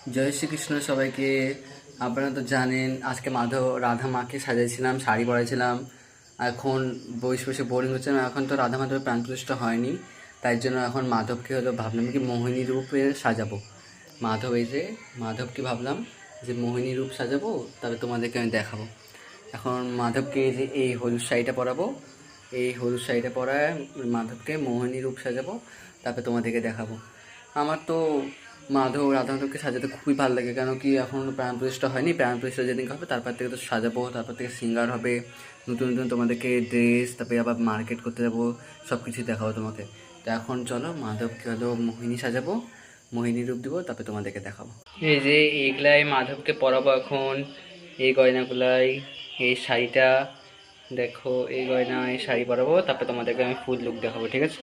জয় শ্রীকৃষ্ণ সবাইকে। আপনারা তো জানেন আজকে মাধব রাধা মাকে সাজাইছিলাম, শাড়ি পরাইছিলাম। এখন বসে বসে বোরিং হচ্ছে না, এখন তো রাধা মাধবের প্রাণ প্রতিষ্ঠা হয়নি, তাই জন্য এখন মাধবকে হলো ভাবলাম কি মোহিনী রূপে সাজাবো। মাধব এই যে মাধবকে ভাবলাম যে মোহিনী রূপ সাজাবো, তবে তোমাদেরকে আমি দেখাবো। এখন মাধবকে এই যে এই হলুদ শাড়িটা পরাবো, এই হলুদ শাড়িটা পরায় মাধবকে মোহিনী রূপ সাজাবো, তারপরে তোমাদেরকে দেখাবো। আমার তো রাধা মাধবকে সাজাতে খুবই ভালো লাগে, কেন কি এখন প্রাণ প্রতিষ্ঠা হয়নি, প্রাণ প্রতিষ্ঠা যেদিনকে হবে তারপর থেকে তো সাজাবো, তারপর থেকে সিঙ্গার হবে, নতুন নতুন তোমাদেরকে ড্রেস, তারপরে আবার মার্কেট করতে যাবো, সব কিছুই দেখাবো তোমাকে। তো এখন চলো মাধবকে হলো মোহিনী সাজাবো, মোহিনী রূপ দিব, তারপরে তোমাদেরকে দেখাবো। এই যে এইগুলাই মাধবকে পরাবো এখন, এই গয়নাগুলাই, এই শাড়িটা দেখো, এই গয়না এই শাড়ি পরাবো, তারপরে তোমাদেরকে আমি ফুল লুক দেখাবো, ঠিক আছে?